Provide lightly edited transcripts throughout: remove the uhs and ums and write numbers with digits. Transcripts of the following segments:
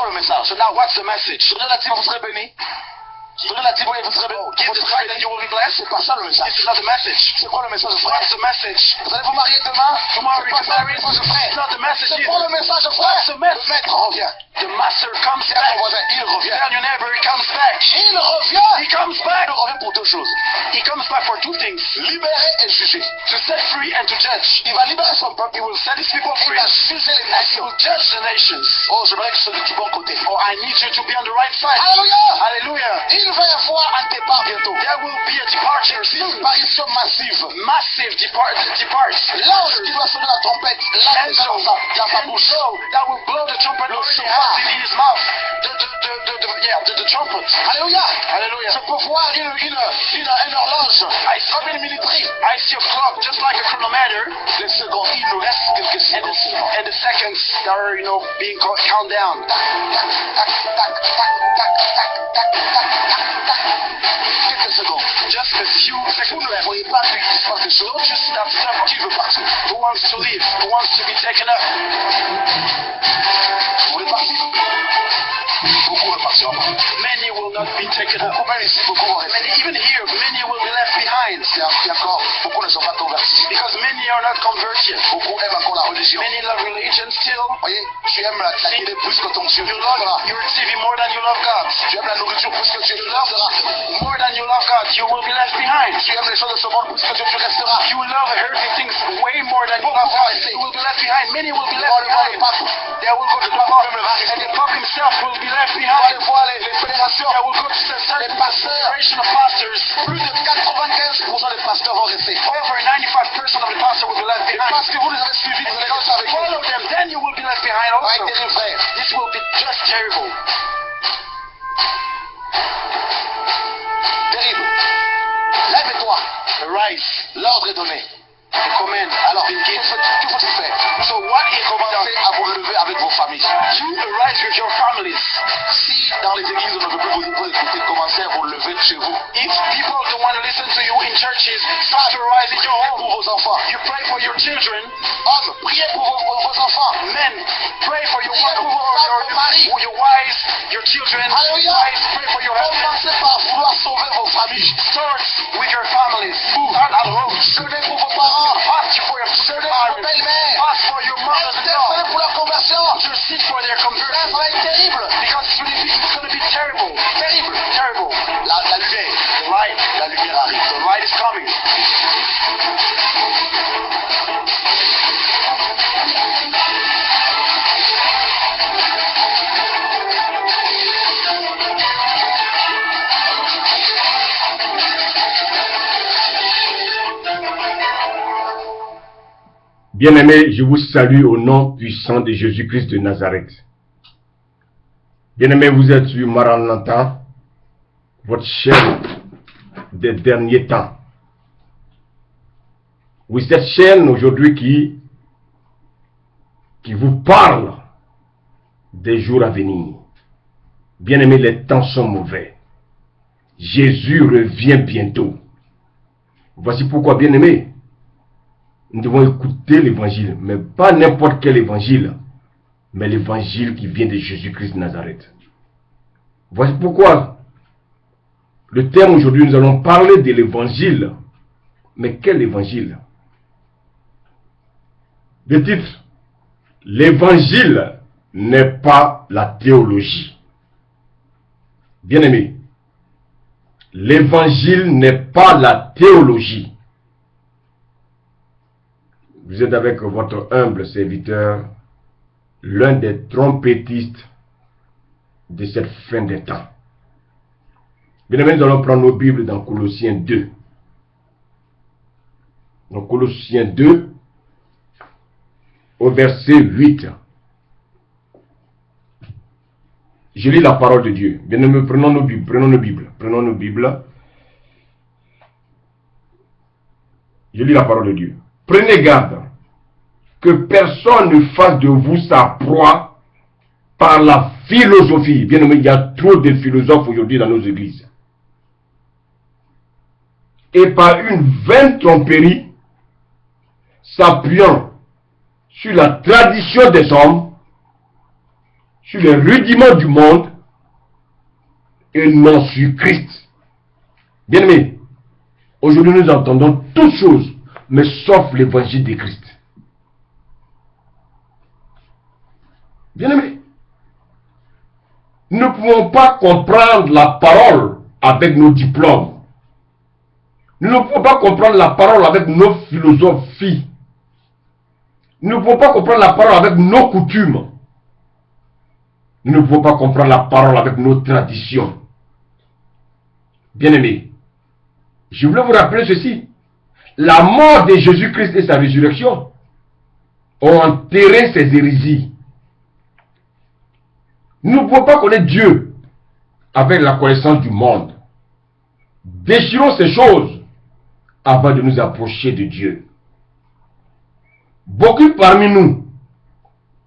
quoi le message? So now what's the message? Donnez la dîme, vous serez bénis. Donnez la dîme et vous serez bénis. Give the tithe and you will be blessed. C'est pas ça le message. This is not the message. C'est quoi le message, frère? What's the message? Vous allez vous marier demain? Tomorrow C'est you pas get ça le married. message, frère. It's not the message C'est either. quoi le message, frère? What's the Le message? maître revient. The master comes Dis à ton back. voisin, il revient. Tell your neighbor he comes back. Il revient. He comes back. Il revient pour deux choses. He comes back for two things. Libérer et juger. To set free and to judge. Il va libérer son peuple. He will set his people Il free. va juger les He nations. will judge the nations. Oh, j'aimerais que ce soit du bon côté. Oh, I need you to be on the right side. Alléluia. Hallelujah. Il va y avoir un départ bientôt. There will be a departure soon. Disparition massive. Massive depart. L'ange qui doit sonner la trompette, là, déjà dans sa bouche. That will blow the trumpet. Le Already shofar. has it in his mouth. The trumpet. Alléluia. Hallelujah. Je peux voir une horloge. Comme une minuterie. I see a clock just like a chronometer. Les secondes, il nous reste quelques secondes. And the seconds that are, being count down. Quelques secondes. Just a few Vous seconds ne left. voyez pas qu'il se passe des choses. Don't just stop someone Qui veut partir? who wants to leave, who wants to be taken up. Vous voulez partir? Beaucoup ne partiront pas. Many will not be taken up. Beaucoup, même ici, beaucoup vont rester. Even here, many will be left behind. Il y a encore, beaucoup ne sont pas convertis. Because many are not converted. Beaucoup aiment encore la religion. Many love religion still. Voyez, tu aimes la télé plus que ton Dieu. You love your TV more than you love God. Tu aimes la nourriture plus que Dieu. Tu resteras. More than you love God, you will be left behind. Tu aimes les choses de ce monde plus que Dieu. Tu resteras. You love earthly things way more than you love God. You will be left behind. Many will be left behind. They will go to the Pope, and the Pope himself will be left Tu vas aller behind. voir les fédérations. They will go to the certain federation of pastors. Plus de 95% des pasteurs vont rester. Over 95% of the pastors will be left Et behind. parce que vous les avez suivis, vous allez rester avec eux. Follow them, then you will be left behind Ça va also. être terrible, frère. This will be just terrible. Terrible. Lève-toi. Rise. L'ordre est donné. The command Alors, has been given. que faut-il faire? So what is Commencez à vous relever avec vos familles. You arise with your families. Si dans les églises on ne veut plus vous écouter, commencez à vous lever de chez vous. If people don't want to listen to you in churches, start to rise in your Priez home. pour vos enfants. You pray for your children. Hommes, priez pour vos enfants. Men, pray for your Priez pour vos for your wives, your children. Alléluia. Wives, pray for your husbands. Commencez par vouloir sauver vos familles. Start with your families. Start at home. Jeûnez pour vos parents. Ask for your Jeûnez pour vos parents. belles-mères. Ask for your mothers-in-law. Intercédez pour leur conversion. To seek for their Ça conversion. va être terrible. Because it's going to be terrible. Terrible. Terrible. La lumière. La lumière arrive. The light is coming. Bien-aimés, je vous salue au nom puissant de Jésus-Christ de Nazareth. Bien-aimés, vous êtes sur Maranatha, votre chaîne des derniers temps. Oui, cette chaîne aujourd'hui qui vous parle des jours à venir. Bien-aimés, les temps sont mauvais. Jésus revient bientôt. Voici pourquoi, bien-aimés, nous devons écouter l'évangile, mais pas n'importe quel évangile, mais l'évangile qui vient de Jésus-Christ de Nazareth. Voici pourquoi le thème aujourd'hui, nous allons parler de l'évangile. Mais quel évangile? Le titre, l'évangile n'est pas la théologie. Bien-aimé, l'évangile n'est pas la théologie. Vous êtes avec votre humble serviteur, l'un des trompettistes de cette fin des temps. Bien aimé, nous allons prendre nos Bibles dans Colossiens 2. Dans Colossiens 2, au verset 8. Je lis la parole de Dieu. Bien aimé, prenons nos Bibles. Je lis la parole de Dieu. Prenez garde que personne ne fasse de vous sa proie par la philosophie. Bien aimé, il y a trop de philosophes aujourd'hui dans nos églises. Et par une vaine tromperie, s'appuyant sur la tradition des hommes, sur les rudiments du monde et non sur Christ. Bien-aimés, aujourd'hui nous entendons toutes choses, mais sauf l'évangile de Christ. Bien-aimés, nous ne pouvons pas comprendre la parole avec nos diplômes. Nous ne pouvons pas comprendre la parole avec nos philosophies. Nous ne pouvons pas comprendre la parole avec nos coutumes. Nous ne pouvons pas comprendre la parole avec nos traditions. Bien-aimés, je voulais vous rappeler ceci. La mort de Jésus-Christ et sa résurrection ont enterré ces hérésies. Nous ne pouvons pas connaître Dieu avec la connaissance du monde. Déchirons ces choses avant de nous approcher de Dieu. Beaucoup parmi nous,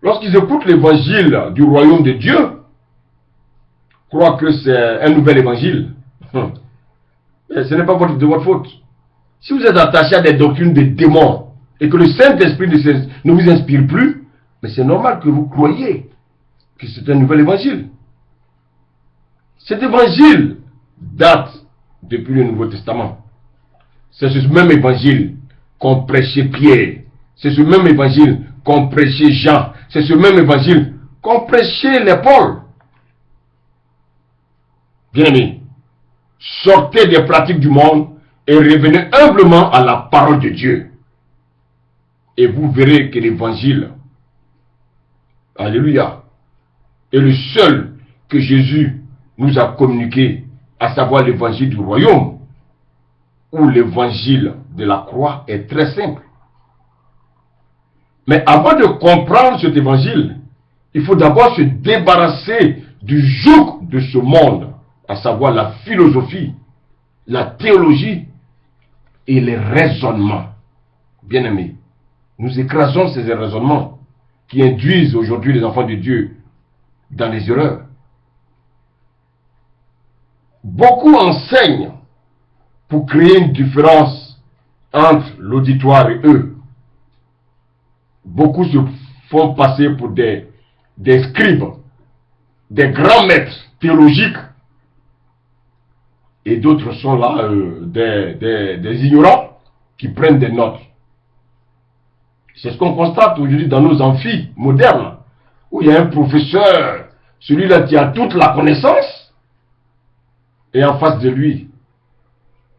lorsqu'ils écoutent l'évangile du royaume de Dieu, croient que c'est un nouvel évangile. Mais ce n'est pas de votre faute. Si vous êtes attaché à des doctrines de démons et que le Saint-Esprit ne vous inspire plus, mais c'est normal que vous croyiez que c'est un nouvel évangile. Cet évangile date depuis le Nouveau Testament. C'est ce même évangile qu'ont prêché Pierre. C'est ce même évangile qu'ont prêché Jean. C'est ce même évangile qu'ont prêché les Paul. Bien-aimés, sortez des pratiques du monde et revenez humblement à la parole de Dieu. Et vous verrez que l'évangile, alléluia, est le seul que Jésus nous a communiqué, à savoir l'évangile du royaume, où l'évangile de la croix est très simple. Mais avant de comprendre cet évangile, il faut d'abord se débarrasser du joug de ce monde, à savoir la philosophie, la théologie et les raisonnements. Bien-aimés, nous écrasons ces raisonnements qui induisent aujourd'hui les enfants de Dieu dans les erreurs. Beaucoup enseignent pour créer une différence entre l'auditoire et eux. Beaucoup se font passer pour des scribes, des grands maîtres théologiques, et d'autres sont là des ignorants qui prennent des notes. C'est ce qu'on constate aujourd'hui dans nos amphis modernes, où il y a un professeur, celui-là qui a toute la connaissance, et en face de lui,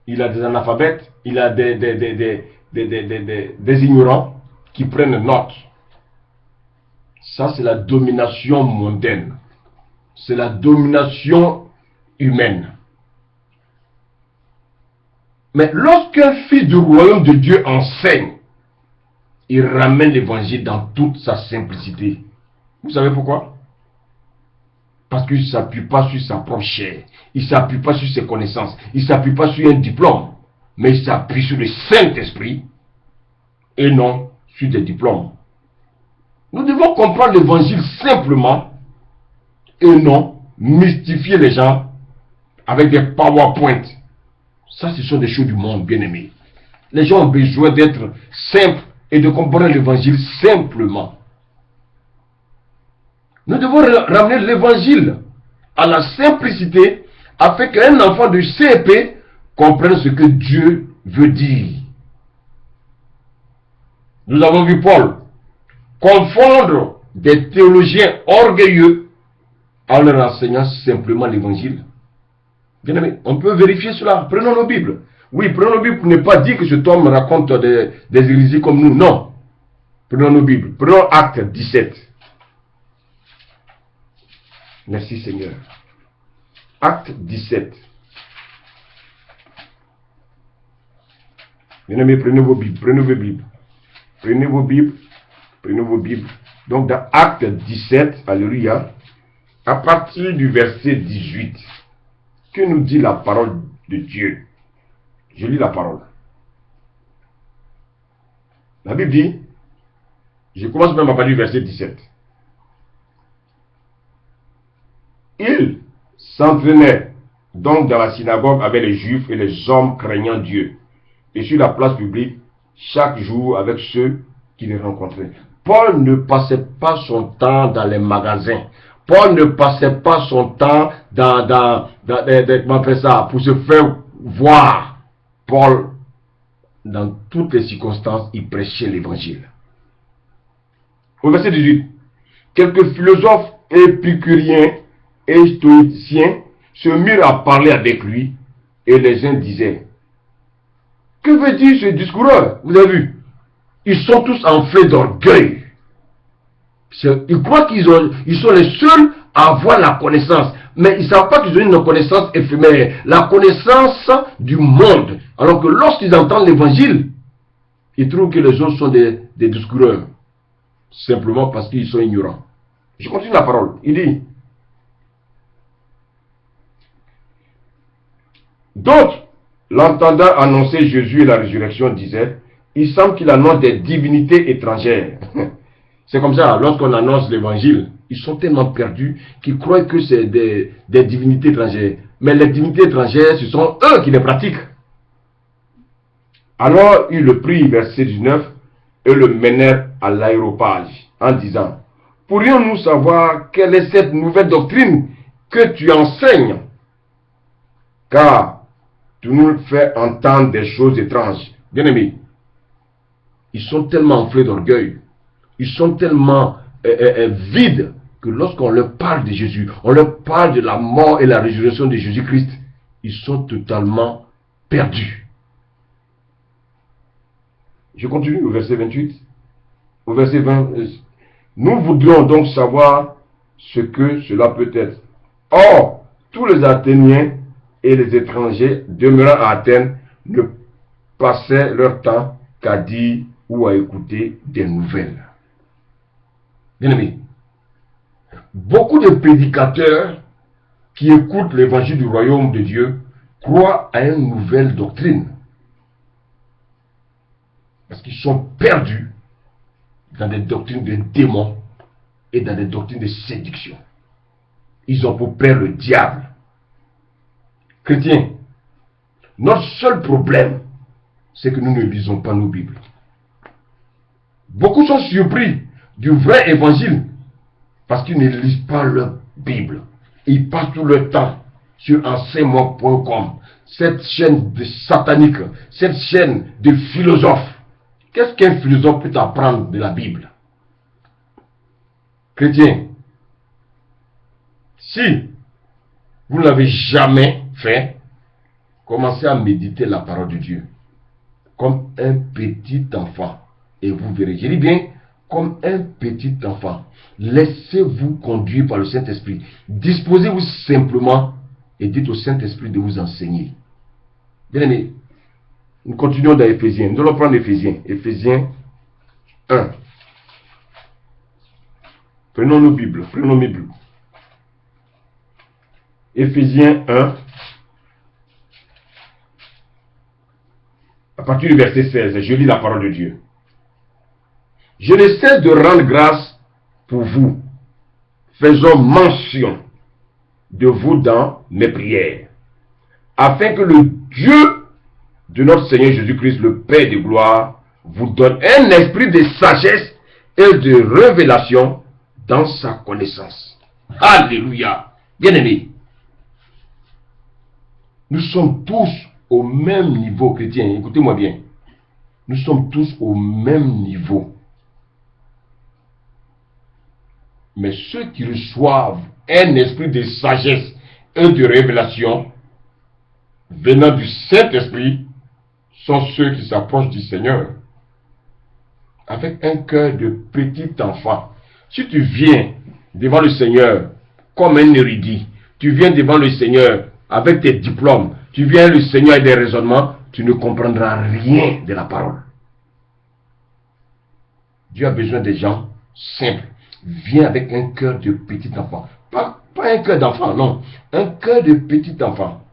il a des analphabètes, il a des ignorants qui prennent note. Ça, c'est la domination mondaine. C'est la domination humaine. Mais lorsqu'un fils du royaume de Dieu enseigne, il ramène l'évangile dans toute sa simplicité. Vous savez pourquoi? Parce qu'il ne s'appuie pas sur sa propre chair. Il ne s'appuie pas sur ses connaissances. Il ne s'appuie pas sur un diplôme. Mais il s'appuie sur le Saint-Esprit et non sur des diplômes. Nous devons comprendre l'évangile simplement et non mystifier les gens avec des PowerPoint. Ça, ce sont des choses du monde, bien-aimés. Les gens ont besoin d'être simples et de comprendre l'évangile simplement. Nous devons ramener l'évangile à la simplicité afin qu'un enfant de CEP comprenne ce que Dieu veut dire. Nous avons vu Paul confondre des théologiens orgueilleux en leur enseignant simplement l'évangile. Bien aimé, on peut vérifier cela. Prenons nos Bibles. Oui, prenons nos Bibles pour ne pas dire que cet homme raconte des hérésies comme nous. Non. Prenons nos Bibles. Prenons Acte 17. Merci Seigneur. Acte 17. Bien aimé, prenez vos Bibles. Prenez vos Bibles. Prenez vos Bibles. Prenez vos Bibles. Donc dans Acte 17, alléluia, à partir du verset 18, que nous dit la parole de Dieu? Je lis la parole. La Bible dit, je commence même à partir du verset 17. Il s'entraînait donc dans la synagogue avec les Juifs et les hommes craignant Dieu, et sur la place publique, chaque jour avec ceux qui les rencontraient. Paul ne passait pas son temps dans les magasins. Paul ne passait pas son temps comment on fait ça, pour se faire voir. Paul, dans toutes les circonstances, il prêchait l'évangile. Au verset 18, quelques philosophes épicuriens et stoïciens se mirent à parler avec lui, et les uns disaient, que veut dire ce discours? Vous avez vu, ils sont tous enflés d'orgueil. Ils croient qu'ils sont les seuls à avoir la connaissance, mais ils ne savent pas qu'ils ont une connaissance éphémère, la connaissance du monde. Alors que lorsqu'ils entendent l'évangile, ils trouvent que les autres sont des discoureurs, simplement parce qu'ils sont ignorants. Je continue la parole. Il dit, d'autres, l'entendant annoncer Jésus et la résurrection, disaient, il semble qu'il annonce des divinités étrangères. C'est comme ça, lorsqu'on annonce l'évangile, ils sont tellement perdus qu'ils croient que c'est des divinités étrangères. Mais les divinités étrangères, ce sont eux qui les pratiquent. Alors, ils le prirent, verset 19, et le menèrent à l'aéropage, en disant, pourrions-nous savoir quelle est cette nouvelle doctrine que tu enseignes? Car tu nous fais entendre des choses étranges. Bien-aimés, ils sont tellement enflés d'orgueil, ils sont tellement vides, que lorsqu'on leur parle de Jésus, on leur parle de la mort et la résurrection de Jésus-Christ, ils sont totalement perdus. Je continue au verset 28. Au verset 20, nous voudrions donc savoir ce que cela peut être. Or, tous les Athéniens et les étrangers demeurant à Athènes ne passaient leur temps qu'à dire ou à écouter des nouvelles. Bien aimé, beaucoup de prédicateurs qui écoutent l'évangile du royaume de Dieu croient à une nouvelle doctrine. Parce qu'ils sont perdus dans des doctrines de démons et dans des doctrines de séduction. Ils ont pour père le diable. Chrétiens, notre seul problème, c'est que nous ne lisons pas nos Bibles. Beaucoup sont surpris du vrai évangile parce qu'ils ne lisent pas leur Bible. Ils passent tout leur temps sur enseignement.com, cette chaîne de satanique, cette chaîne de philosophes. Qu'est-ce qu'un philosophe peut apprendre de la Bible? Chrétiens, si vous ne l'avez jamais fait, commencez à méditer la parole de Dieu comme un petit enfant. Et vous verrez, je dis bien, comme un petit enfant. Laissez-vous conduire par le Saint-Esprit. Disposez-vous simplement et dites au Saint-Esprit de vous enseigner. Bien aimé, nous continuons dans Éphésiens. Nous allons prendre Éphésiens. Éphésiens 1. Prenons nos Bibles. Prenons mes Bibles. Éphésiens 1. À partir du verset 16, je lis la parole de Dieu. Je ne cesse de rendre grâce pour vous, faisant mention de vous dans mes prières, afin que le Dieu de notre Seigneur Jésus-Christ, le Père de gloire, vous donne un esprit de sagesse et de révélation dans sa connaissance. Alléluia. Bien-aimés, nous sommes tous au même niveau, chrétiens. Écoutez-moi bien. Nous sommes tous au même niveau. Mais ceux qui reçoivent un esprit de sagesse et de révélation venant du Saint-Esprit sont ceux qui s'approchent du Seigneur avec un cœur de petit enfant. Si tu viens devant le Seigneur comme un érudit, tu viens devant le Seigneur avec tes diplômes, tu viens le Seigneur avec des raisonnements, tu ne comprendras rien de la parole. Dieu a besoin des gens simples. Viens avec un cœur de petit enfant. Pas un cœur d'enfant, non. Un cœur de petit enfant.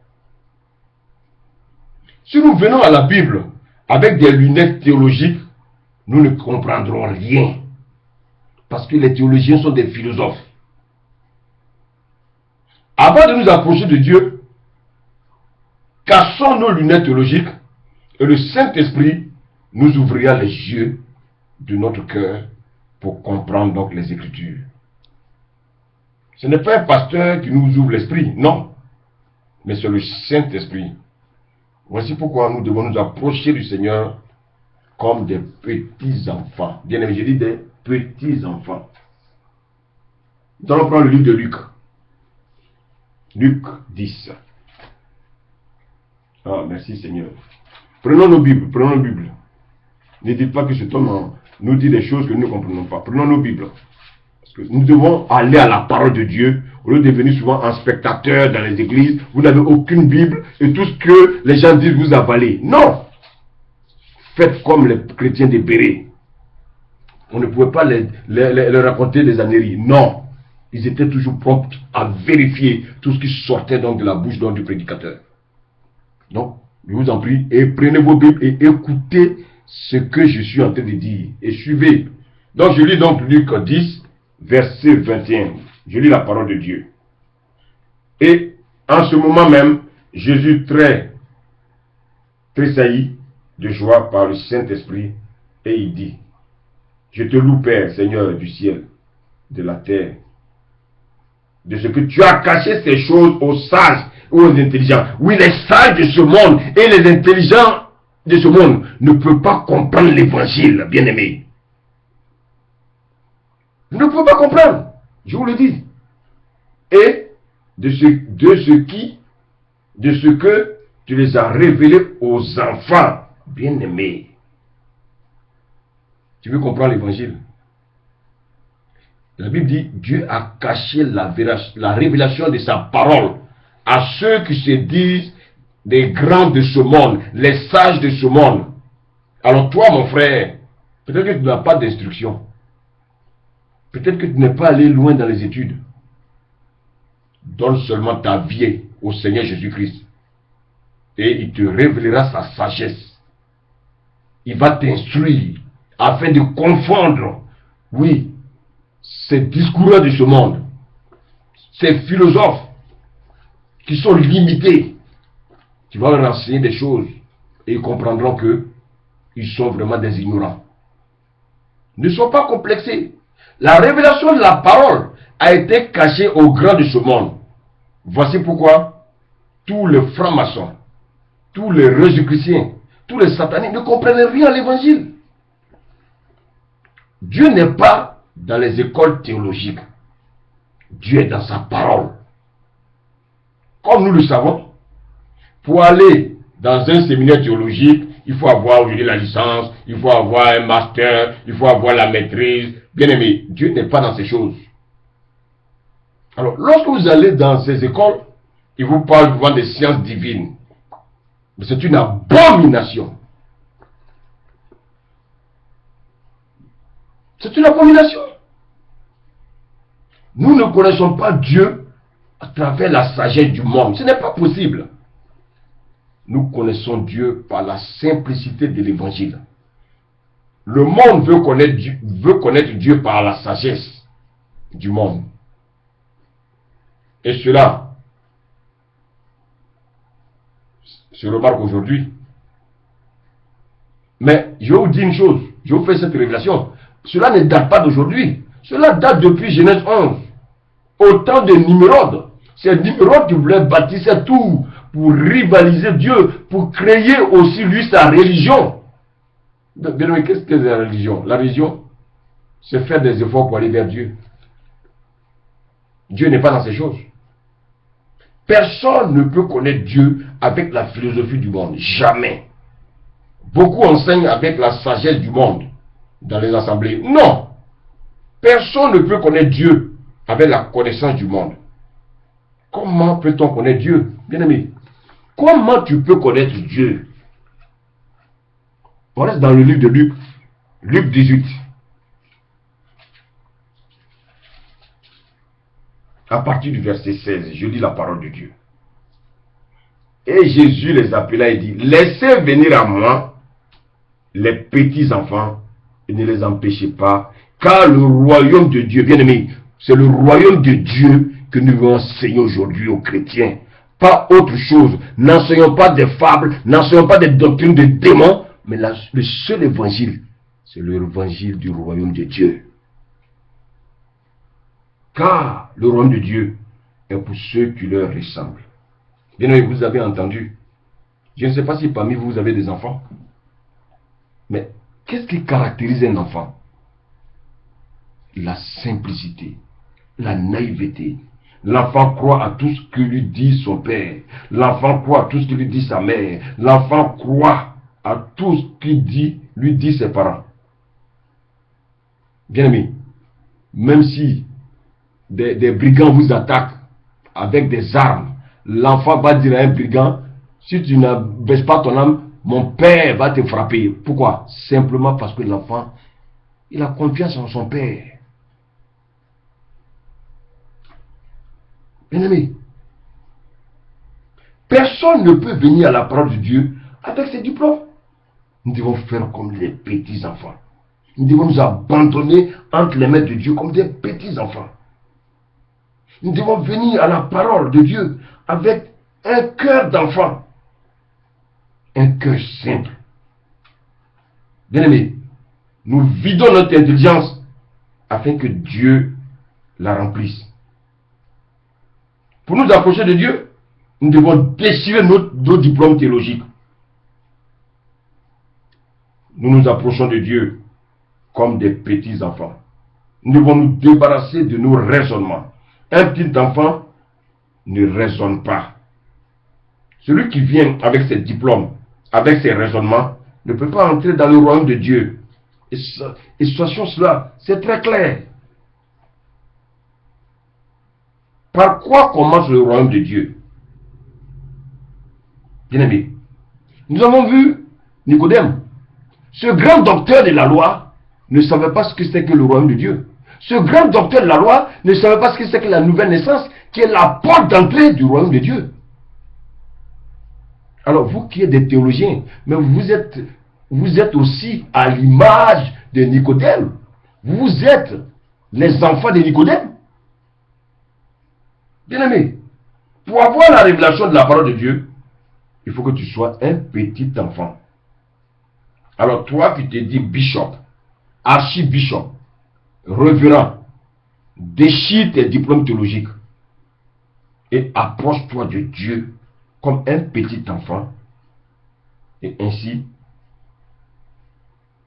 Si nous venons à la Bible avec des lunettes théologiques, nous ne comprendrons rien. Parce que les théologiens sont des philosophes. Avant de nous approcher de Dieu, cachons nos lunettes théologiques et le Saint-Esprit nous ouvrira les yeux de notre cœur pour comprendre donc les Écritures. Ce n'est pas un pasteur qui nous ouvre l'esprit, non. Mais c'est le Saint-Esprit. Voici pourquoi nous devons nous approcher du Seigneur comme des petits enfants. Bien aimé, je dis des petits enfants. Nous allons prendre le livre de Luc. Luc 10. Ah, merci Seigneur. Prenons nos Bibles, prenons nos Bibles. Ne dites pas que cet homme nous dit des choses que nous ne comprenons pas. Prenons nos Bibles. Parce que nous devons aller à la parole de Dieu, au lieu de devenir souvent un spectateur dans les églises. Vous n'avez aucune Bible et tout ce que les gens disent vous avalez. Non! Faites comme les chrétiens de Béret. On ne pouvait pas leur raconter des âneries. Non! Ils étaient toujours prompts à vérifier tout ce qui sortait donc de la bouche donc du prédicateur. Donc, je vous en prie, et prenez vos Bibles et écoutez ce que je suis en train de dire. Et suivez. Donc, je lis donc Luc 10, verset 21. Je lis la parole de Dieu. Et en ce moment même, Jésus tressaillit de joie par le Saint-Esprit et il dit, je te loue Père, Seigneur du ciel, de la terre, de ce que tu as caché ces choses aux sages ou aux intelligents. Oui, les sages de ce monde et les intelligents de ce monde ne peuvent pas comprendre l'évangile, bien-aimé. Ils ne peuvent pas comprendre, je vous le dis. Et de ce que tu les as révélés aux enfants, bien-aimés. Tu veux comprendre l'évangile? La Bible dit, Dieu a caché la révélation de sa parole à ceux qui se disent des grands de ce monde, les sages de ce monde. Alors toi, mon frère, peut-être que tu n'as pas d'instruction. Peut-être que tu n'es pas allé loin dans les études. Donne seulement ta vie au Seigneur Jésus-Christ. Et il te révélera sa sagesse. Il va t'instruire afin de confondre, oui, ces discours de ce monde, ces philosophes qui sont limités. Tu vas leur enseigner des choses et ils comprendront que ils sont vraiment des ignorants. Ne sois pas complexés. La révélation de la parole a été cachée aux grands de ce monde. Voici pourquoi tous les francs-maçons, tous les résurrectiens, tous les sataniques ne comprennent rien à l'évangile. Dieu n'est pas dans les écoles théologiques. Dieu est dans sa parole. Comme nous le savons, pour aller dans un séminaire théologique, il faut avoir aujourd'hui la licence, il faut avoir un master, il faut avoir la maîtrise. Bien aimé, Dieu n'est pas dans ces choses. Alors, lorsque vous allez dans ces écoles, ils vous parlent souvent des sciences divines. Mais c'est une abomination. C'est une abomination. Nous ne connaissons pas Dieu à travers la sagesse du monde. Ce n'est pas possible. Nous connaissons Dieu par la simplicité de l'évangile. Le monde veut connaître Dieu par la sagesse du monde. Et cela se remarque aujourd'hui. Mais je vais vous dire une chose. Je vous fais cette révélation. Cela ne date pas d'aujourd'hui. Cela date depuis Genèse 11. Au temps de Nimrod. C'est Nimrod qui voulait bâtir tout pour rivaliser Dieu, pour créer aussi lui sa religion. Mais qu'est-ce que c'est la religion? La religion, c'est faire des efforts pour aller vers Dieu. Dieu n'est pas dans ces choses. Personne ne peut connaître Dieu avec la philosophie du monde. Jamais. Beaucoup enseignent avec la sagesse du monde dans les assemblées. Non. Personne ne peut connaître Dieu avec la connaissance du monde. Comment peut-on connaître Dieu? Bien-aimé, comment tu peux connaître Dieu? On reste dans le livre de Luc, Luc 18. À partir du verset 16, je lis la parole de Dieu. Et Jésus les appela et dit, laissez venir à moi les petits enfants et ne les empêchez pas, car le royaume de Dieu, bien aimé, c'est le royaume de Dieu que nous devons enseigner aujourd'hui aux chrétiens. Pas autre chose. N'enseignons pas des fables, n'enseignons pas des doctrines de démons, mais le seul évangile, c'est l'évangile du royaume de Dieu. car le royaume de Dieu est pour ceux qui leur ressemblent. Bien aimé, vous avez entendu. Je ne sais pas si parmi vous, vous avez des enfants. Mais qu'est-ce qui caractérise un enfant? La simplicité, la naïveté. L'enfant croit à tout ce que lui dit son père. L'enfant croit à tout ce que lui dit sa mère. L'enfant croit à tout ce qu'il lui dit ses parents. Bien aimé, même si des brigands vous attaquent avec des armes, l'enfant va dire à un brigand, si tu ne baisses pas ton âme, mon père va te frapper. Pourquoi? Simplement parce que l'enfant, il a confiance en son père. Bien aimé, personne ne peut venir à la parole de Dieu avec ses diplômes. Nous devons faire comme les petits enfants. Nous devons nous abandonner entre les mains de Dieu comme des petits enfants. Nous devons venir à la parole de Dieu avec un cœur d'enfant. Un cœur simple. Bien aimé, nous vidons notre intelligence afin que Dieu la remplisse. Pour nous approcher de Dieu, nous devons déchirer nos diplômes théologiques. Nous nous approchons de Dieu comme des petits enfants. Nous devons nous débarrasser de nos raisonnements. Un petit enfant ne raisonne pas. Celui qui vient avec ses diplômes, avec ses raisonnements, ne peut pas entrer dans le royaume de Dieu. Et sachant cela, c'est très clair. Par quoi commence le royaume de Dieu? Bien-aimé, nous avons vu Nicodème. Ce grand docteur de la loi ne savait pas ce que c'est que le royaume de Dieu. Ce grand docteur de la loi ne savait pas ce que c'est que la nouvelle naissance, qui est la porte d'entrée du royaume de Dieu. Alors, vous qui êtes des théologiens, mais vous êtes aussi à l'image de Nicodème. Vous êtes les enfants de Nicodème. Bien-aimé, pour avoir la révélation de la parole de Dieu, il faut que tu sois un petit enfant. Alors toi qui te dis bishop, archibishop, révérend, déchire tes diplômes théologiques et approche-toi de Dieu comme un petit enfant. Et ainsi,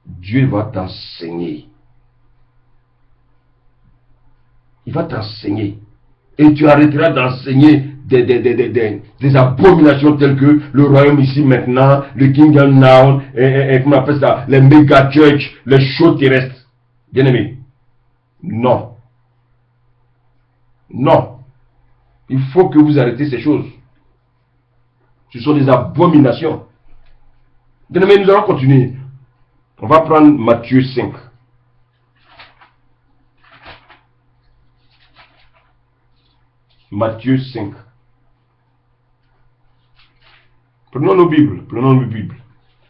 Dieu va t'enseigner. Il va t'enseigner. Et tu arrêteras d'enseigner des abominations telles que le royaume ici maintenant, le kingdom now, et comment on appelle ça, les méga church, les shows terrestres. Bien aimé, non. Non. Il faut que vous arrêtez ces choses. Ce sont des abominations. Bien aimé, nous allons continuer. On va prendre Matthieu 5. Matthieu 5. Prenons nos Bibles.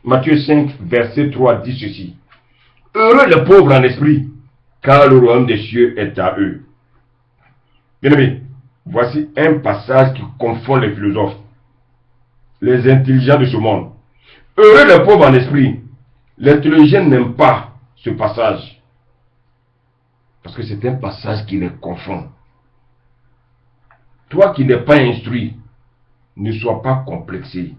Matthieu 5, verset 3 dit ceci. Heureux les pauvres en esprit, car le royaume des cieux est à eux. Bien-aimés, voici un passage qui confond les philosophes, les intelligents de ce monde. Heureux les pauvres en esprit. Les théologiens n'aiment pas ce passage, parce que c'est un passage qui les confond. Toi qui n'es pas instruit, ne sois pas complexé,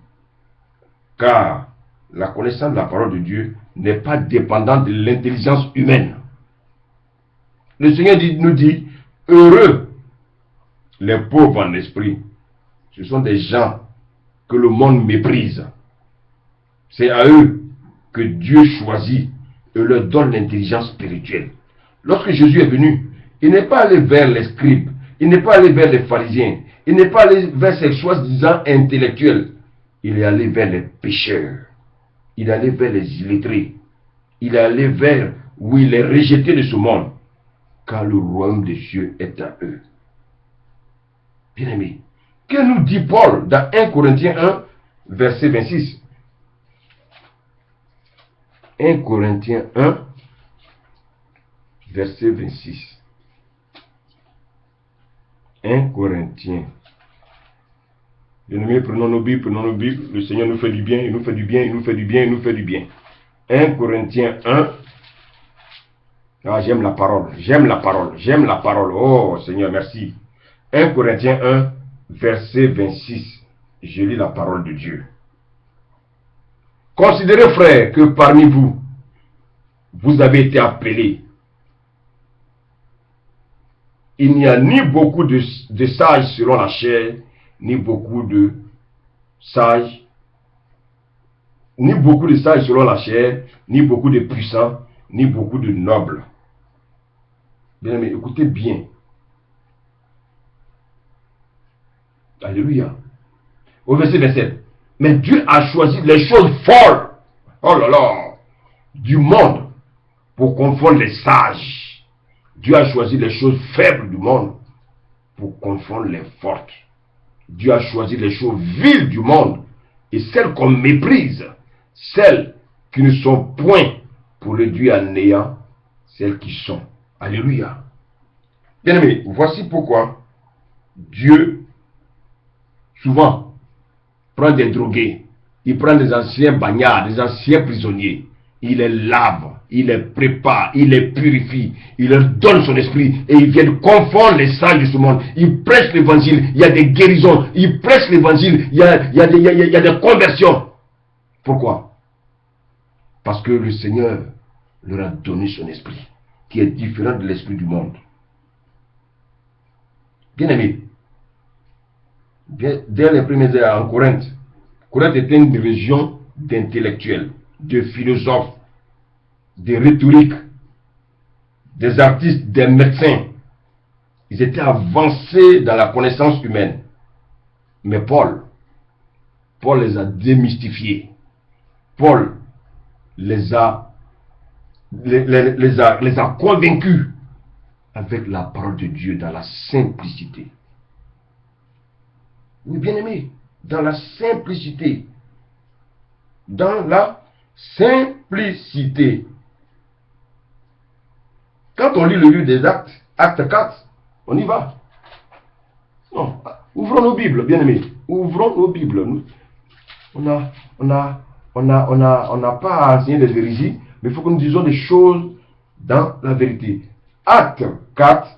car la connaissance de la parole de Dieu n'est pas dépendante de l'intelligence humaine. Le Seigneur nous dit, heureux les pauvres en esprit. Ce sont des gens que le monde méprise. C'est à eux que Dieu choisit et leur donne l'intelligence spirituelle. Lorsque Jésus est venu, il n'est pas allé vers les scribes, il n'est pas allé vers les pharisiens, il n'est pas allé vers ces soi-disant intellectuels. Il est allé vers les pécheurs, il est allé vers les illettrés, il est allé vers, oui, les rejetés de ce monde, car le royaume des cieux est à eux. Bien-aimés, que nous dit Paul dans 1 Corinthiens 1, verset 26? 1 Corinthiens 1, verset 26. 1 Corinthiens. Bien-aimés, prenons nos Bibles. Le Seigneur nous fait du bien, il nous fait du bien, il nous fait du bien, il nous fait du bien. 1 Corinthiens 1, Ah, j'aime la parole, j'aime la parole, j'aime la parole. Oh Seigneur, merci. 1 Corinthiens 1, verset 26. Je lis la parole de Dieu. Considérez, frères, que parmi vous, vous avez été appelés. Il n'y a ni beaucoup de sages selon la chair, ni beaucoup de sages, ni beaucoup de sages selon la chair, ni beaucoup de puissants, ni beaucoup de nobles. Bien aimé, écoutez bien. Alléluia. Au verset 27. Mais Dieu a choisi les choses folles, oh là là, du monde pour confondre les sages. Dieu a choisi les choses faibles du monde pour confondre les fortes. Dieu a choisi les choses viles du monde et celles qu'on méprise, celles qui ne sont point, pour réduire à néant celles qui sont. Alléluia. Bien aimé, voici pourquoi Dieu souvent prend des drogués, il prend des anciens bagnards, des anciens prisonniers, il les lave, il les prépare, il les purifie, il leur donne son esprit et il vient confondre les sages de ce monde. Il prêche l'évangile, il y a des guérisons, il prêche l'évangile, il y a des conversions. Pourquoi? Parce que le Seigneur leur a donné son esprit, qui est différent de l'esprit du monde. Bien aimé, dès les premières heures en Corinthe, Corinthe était une région d'intellectuels, de philosophes, de rhétoriques, des artistes, des médecins. Ils étaient avancés dans la connaissance humaine. Mais Paul les a démystifiés. Paul les a convaincus avec la parole de Dieu dans la simplicité. Oui, bien aimé, dans la simplicité. Dans la simplicité. Quand on lit le livre des Actes, Acte 4, on y va. Non, ouvrons nos Bibles, bien aimés. Ouvrons nos Bibles. On n'a pas à enseigner des hérésies, mais il faut que nous disions des choses dans la vérité. Acte 4,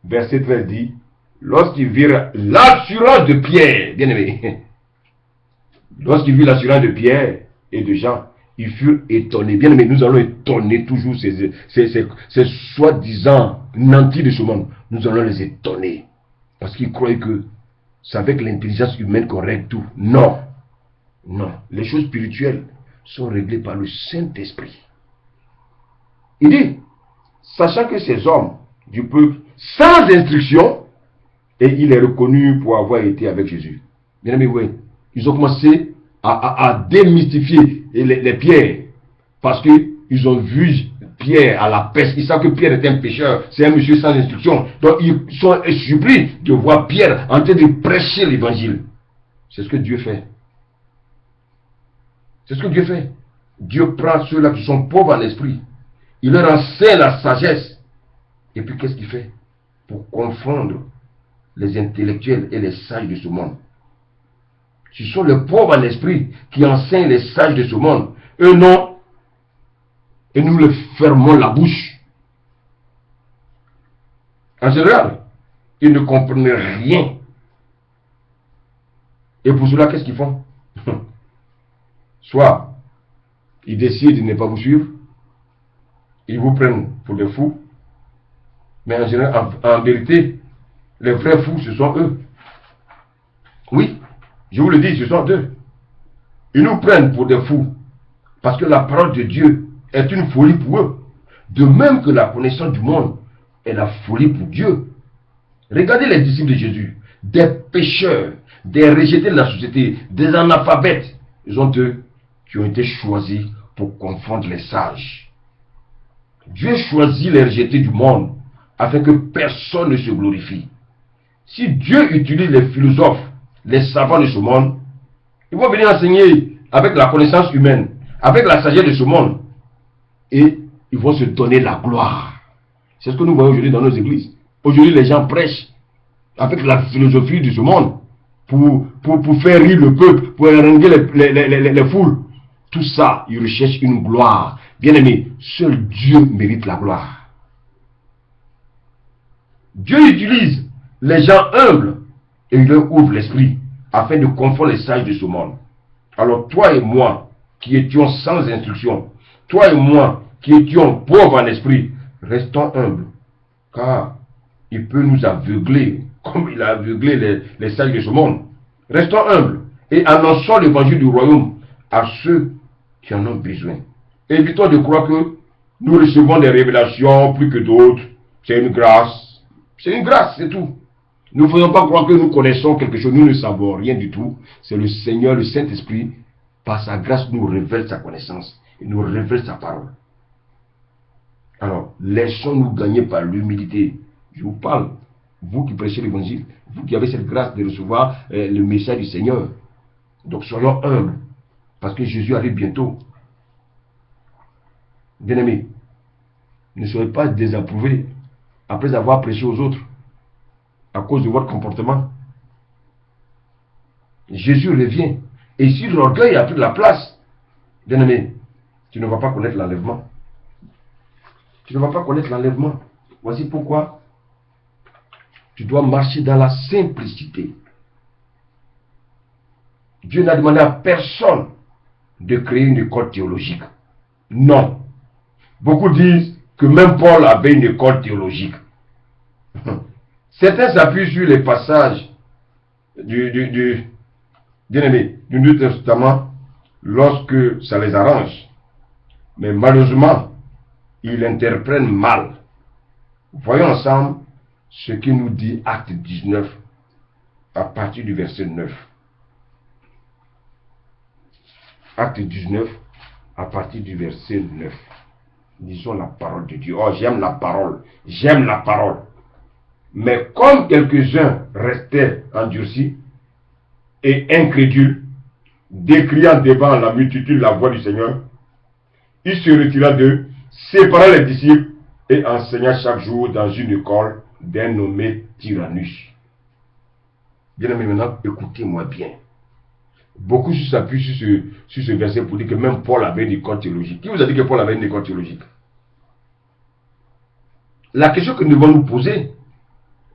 verset 13 dit, lorsqu'ils virent l'assurance de Pierre, bien aimé, lorsqu'ils virent l'assurance de Pierre et de Jean, ils furent étonnés. Bien aimé, nous allons étonner toujours ces soi-disant nantis de ce monde. Nous allons les étonner. Parce qu'ils croient que c'est avec l'intelligence humaine qu'on règle tout. Non. Non. Les choses spirituelles sont réglées par le Saint-Esprit. Il dit, sachant que ces hommes du peuple, sans instruction, et il est reconnu pour avoir été avec Jésus. Bien aimé, oui. Ils ont commencé à démystifier les pierres. Parce qu'ils ont vu Pierre à la pêche. Ils savent que Pierre était un pêcheur. C'est un monsieur sans instruction. Donc ils sont surpris de voir Pierre en train de prêcher l'évangile. C'est ce que Dieu fait. C'est ce que Dieu fait. Dieu prend ceux-là qui sont pauvres en esprit. Il leur enseigne la sagesse. Et puis qu'est-ce qu'il fait? Pour confondre les intellectuels et les sages de ce monde. Ce sont les pauvres en esprit qui enseignent les sages de ce monde. Eux non. Et nous leur fermons la bouche. En général, ils ne comprennent rien. Et pour cela, qu'est-ce qu'ils font? Soit ils décident de ne pas vous suivre, ils vous prennent pour des fous, mais en général, en vérité, les vrais fous, ce sont eux. Oui, je vous le dis, ce sont eux. Ils nous prennent pour des fous, parce que la parole de Dieu est une folie pour eux. De même que la connaissance du monde est la folie pour Dieu. Regardez les disciples de Jésus, des pécheurs, des rejetés de la société, des analphabètes. Ils ont eux qui ont été choisis pour confondre les sages. Dieu choisit les rejetés du monde afin que personne ne se glorifie. Si Dieu utilise les philosophes, les savants de ce monde, ils vont venir enseigner avec la connaissance humaine, avec la sagesse de ce monde, et ils vont se donner la gloire. C'est ce que nous voyons aujourd'hui dans nos églises. Aujourd'hui, les gens prêchent avec la philosophie de ce monde pour faire rire le peuple, pour haranguer les foules. Tout ça, ils recherchent une gloire. Bien aimé, seul Dieu mérite la gloire. Dieu utilise les gens humbles et il leur ouvre l'esprit afin de confondre les sages de ce monde. Alors toi et moi, qui étions sans instruction, toi et moi, qui étions pauvres en esprit, restons humbles, car il peut nous aveugler, comme il a aveuglé les sages de ce monde. Restons humbles et annonçons l'évangile du royaume à ceux qui en ont besoin. Évitons de croire que nous recevons des révélations plus que d'autres. C'est une grâce. C'est une grâce, c'est tout. Nous ne faisons pas croire que nous connaissons quelque chose. Nous ne savons rien du tout. C'est le Seigneur, le Saint-Esprit, par sa grâce, nous révèle sa connaissance. Il nous révèle sa parole. Alors, laissons-nous gagner par l'humilité. Je vous parle, vous qui prêchez l'évangile, vous qui avez cette grâce de recevoir le message du Seigneur. Donc, soyons humbles, parce que Jésus arrive bientôt. Bien-aimés, ne soyez pas désapprouvés après avoir prêché aux autres à cause de votre comportement. Jésus revient. Et si l'orgueil a pris la place, bien-aimé, tu ne vas pas connaître l'enlèvement. Tu ne vas pas connaître l'enlèvement. Voici pourquoi tu dois marcher dans la simplicité. Dieu n'a demandé à personne de créer une école théologique. Non. Beaucoup disent que même Paul avait une école théologique. Certains s'appuient sur les passages du Nouveau Testament lorsque ça les arrange. Mais malheureusement, ils interprètent mal. Voyons ensemble ce que nous dit Acte 19 à partir du verset 9. Acte 19 à partir du verset 9. Disons la parole de Dieu. Oh, j'aime la parole. J'aime la parole. Mais comme quelques-uns restaient endurcis et incrédules, décriant devant la multitude la voix du Seigneur, il se retira d'eux, sépara les disciples et enseigna chaque jour dans une école d'un nommé Tyrannus. Bien aimé, maintenant, écoutez-moi bien. Beaucoup s'appuient sur ce verset pour dire que même Paul avait une école théologique. Qui vous a dit que Paul avait une école théologique? La question que nous devons nous poser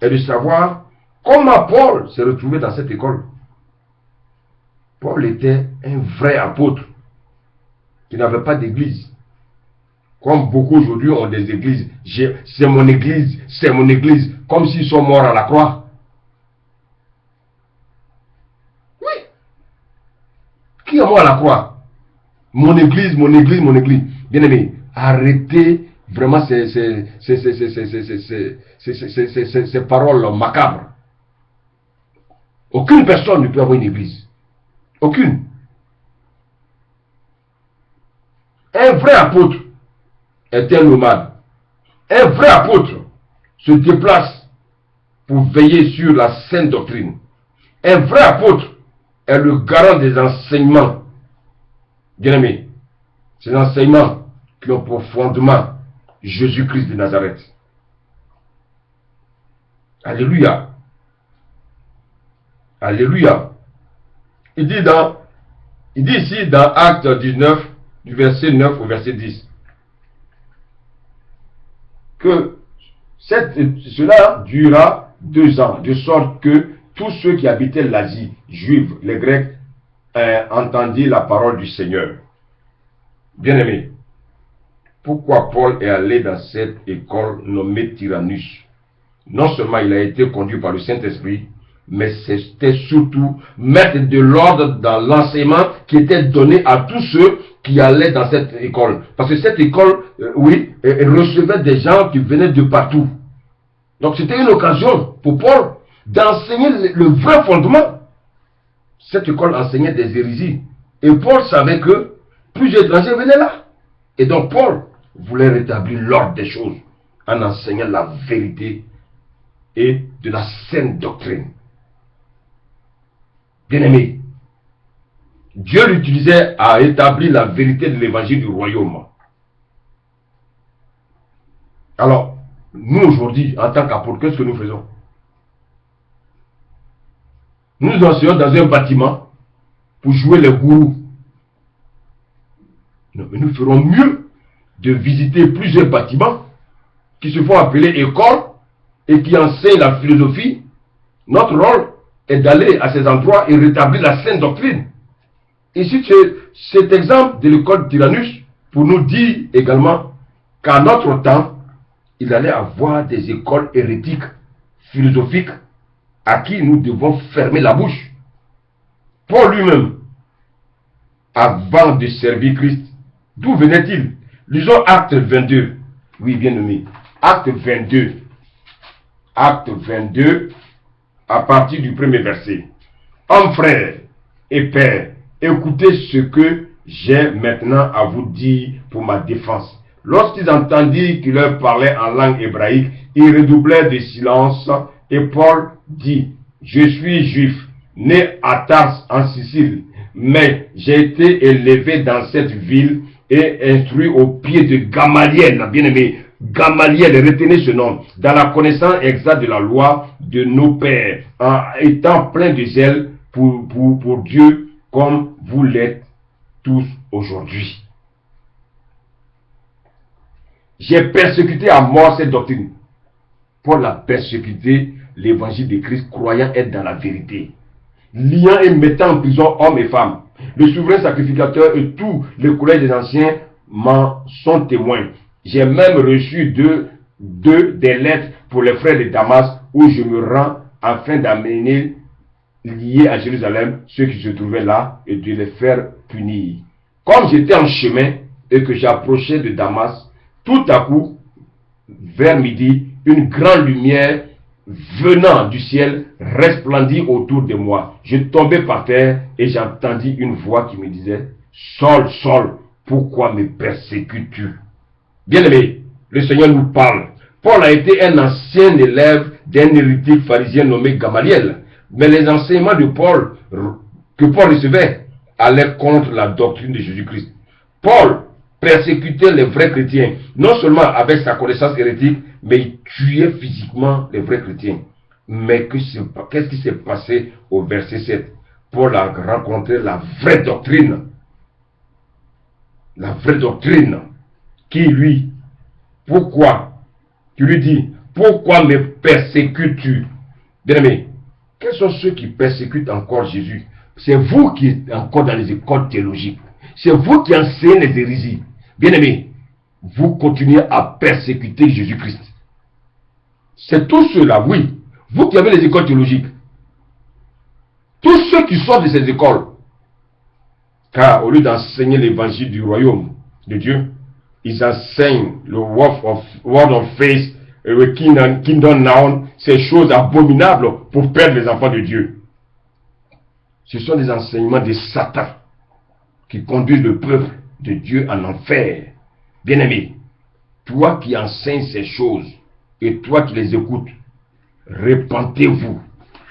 est de savoir comment Paul s'est retrouvé dans cette école. Paul était un vrai apôtre qui n'avait pas d'église. Comme beaucoup aujourd'hui ont des églises. C'est mon église, c'est mon église. Comme s'ils sont morts à la croix. Oui. Qui est mort à la croix? Mon église, mon église, mon église. Bien aimé, arrêtez vraiment ces paroles macabres. Aucune personne ne peut avoir une église. Aucune. Un vrai apôtre est un nomade. Un vrai apôtre se déplace pour veiller sur la sainte doctrine. Un vrai apôtre est le garant des enseignements. Bien-aimés, ces enseignements qui ont pour fondement Jésus-Christ de Nazareth. Alléluia. Alléluia. Il dit ici dans Acte 19, du verset 9 au verset 10, que cela dura 2 ans, de sorte que tous ceux qui habitaient l'Asie juive, les Grecs, entendirent la parole du Seigneur. Bien-aimés, pourquoi Paul est allé dans cette école nommée Tyrannus? Non seulement il a été conduit par le Saint-Esprit, mais c'était surtout mettre de l'ordre dans l'enseignement qui était donné à tous ceux qui allaient dans cette école. Parce que cette école, recevait des gens qui venaient de partout. Donc c'était une occasion pour Paul d'enseigner le vrai fondement. Cette école enseignait des hérésies. Et Paul savait que plusieurs étrangers venaient là. Et donc Paul voulait rétablir l'ordre des choses en enseignant la vérité et de la saine doctrine. Bien-aimé, Dieu l'utilisait à établir la vérité de l'évangile du royaume. Alors, nous aujourd'hui, en tant qu'apôtres, qu'est-ce que nous faisons? Nous nous enseignons dans un bâtiment pour jouer les gourous. Non, mais nous ferons mieux de visiter plusieurs bâtiments qui se font appeler écoles et qui enseignent la philosophie, notre rôle est d'aller à ces endroits et rétablir la saine doctrine. Ici, cet exemple de l'école Tyrannus pour nous dire également qu'à notre temps, il allait avoir des écoles hérétiques, philosophiques, à qui nous devons fermer la bouche. Paul lui-même, avant de servir Christ, d'où venait-il? Lisons Acte 22. Oui, bien aimé. Acte 22. Acte 22, à partir du premier verset. Hommes, frères et pères, écoutez ce que j'ai maintenant à vous dire pour ma défense. Lorsqu'ils entendirent qu'il leur parlait en langue hébraïque, ils redoublèrent de silence et Paul dit, je suis juif, né à Tars en Sicile, mais j'ai été élevé dans cette ville et instruit au pied de Gamaliel, bien aimé, Gamaliel, retenez ce nom, dans la connaissance exacte de la loi de nos pères, en étant plein de zèle pour Dieu, comme vous l'êtes tous aujourd'hui. J'ai persécuté à mort cette doctrine. Paul a persécuté l'évangile de Christ, croyant être dans la vérité, liant et mettant en prison hommes et femmes. Le souverain sacrificateur et tous les collèges des anciens m'en sont témoins. J'ai même reçu des lettres pour les frères de Damas où je me rends afin d'amener liés à Jérusalem ceux qui se trouvaient là et de les faire punir. Comme j'étais en chemin et que j'approchais de Damas, tout à coup, vers midi, une grande lumière venant du ciel resplendit autour de moi. Je tombais par terre et j'entendis une voix qui me disait, Saul, Saul, pourquoi me persécutes-tu? Bien-aimé, le Seigneur nous parle. Paul a été un ancien élève d'un hérétique pharisien nommé Gamaliel. Mais les enseignements de Paul, que Paul recevait, allaient contre la doctrine de Jésus-Christ. Paul persécutait les vrais chrétiens, non seulement avec sa connaissance hérétique, mais il tuait physiquement les vrais chrétiens. Mais qu'est-ce qui s'est passé au verset 7? Paul a rencontré la vraie doctrine. La vraie doctrine. Qui lui, pourquoi? Tu lui dis, pourquoi me persécutes-tu? Bien-aimé, quels sont ceux qui persécutent encore Jésus? C'est vous qui êtes encore dans les écoles théologiques. C'est vous qui enseignez les hérésies. Bien-aimé, vous continuez à persécuter Jésus-Christ. C'est tous ceux-là, oui. Vous qui avez les écoles théologiques. Tous ceux qui sortent de ces écoles. Car au lieu d'enseigner l'évangile du royaume de Dieu, ils enseignent le word of faith, le kingdom now, ces choses abominables pour perdre les enfants de Dieu. Ce sont des enseignements de Satan qui conduisent le peuple de Dieu en enfer. Bien-aimé, toi qui enseignes ces choses et toi qui les écoutes, repentez-vous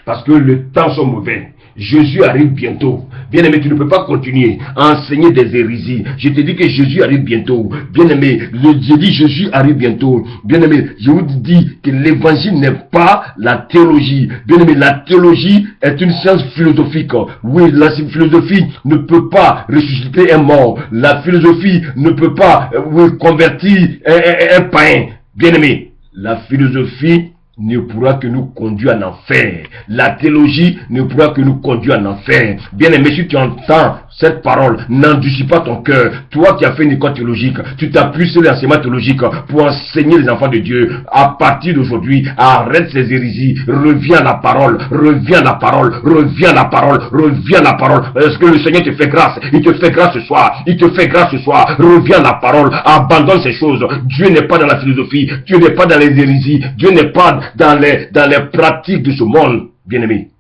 parce que le temps est mauvais. Jésus arrive bientôt. Bien-aimé, tu ne peux pas continuer à enseigner des hérésies. Je te dis que Jésus arrive bientôt. Bien-aimé, je dis Jésus arrive bientôt. Bien-aimé, je vous dis que l'évangile n'est pas la théologie. Bien-aimé, la théologie est une science philosophique. Oui, la philosophie ne peut pas ressusciter un mort. La philosophie ne peut pas convertir un païen. Bien-aimé, la philosophie ne pourra que nous conduire en enfer. La théologie ne pourra que nous conduire en enfer. Bien-aimé, si tu entends cette parole, n'endurcis pas ton cœur. Toi qui as fait une école théologique, tu t'appuies sur l'enseignement théologique pour enseigner les enfants de Dieu. À partir d'aujourd'hui, arrête ces hérésies. Reviens à la parole. Reviens à la parole. Reviens à la parole. Reviens à la parole. Est-ce que le Seigneur te fait grâce? Il te fait grâce ce soir. Il te fait grâce ce soir. Reviens à la parole. Abandonne ces choses. Dieu n'est pas dans la philosophie. Dieu n'est pas dans les hérésies. Dieu n'est pas dans les pratiques de ce monde. Bien-aimés,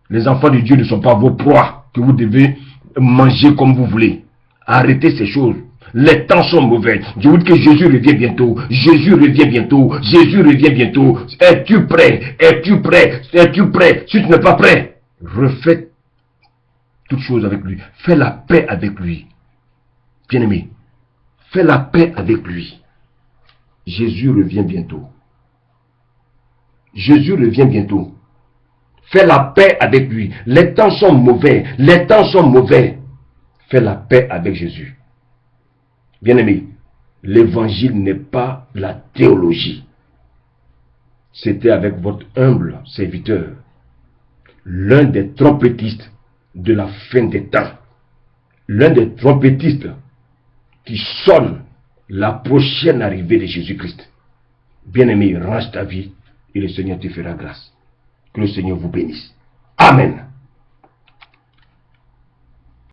les enfants de Dieu ne sont pas vos proies que vous devez manger comme vous voulez. Arrêtez ces choses. Les temps sont mauvais. Je vous dis que Jésus revient bientôt. Jésus revient bientôt. Jésus revient bientôt. Es-tu prêt? Es-tu prêt? Es-tu prêt? Si tu n'es pas prêt, refais toutes choses avec lui. Fais la paix avec lui. Bien-aimé, fais la paix avec lui. Jésus revient bientôt. Jésus revient bientôt. Fais la paix avec lui. Les temps sont mauvais. Les temps sont mauvais. Fais la paix avec Jésus. Bien-aimé, l'évangile n'est pas la théologie. C'était avec votre humble serviteur, l'un des trompettistes de la fin des temps. L'un des trompettistes qui sonne la prochaine arrivée de Jésus-Christ. Bien-aimé, range ta vie et le Seigneur te fera grâce. Que le Seigneur vous bénisse. Amen.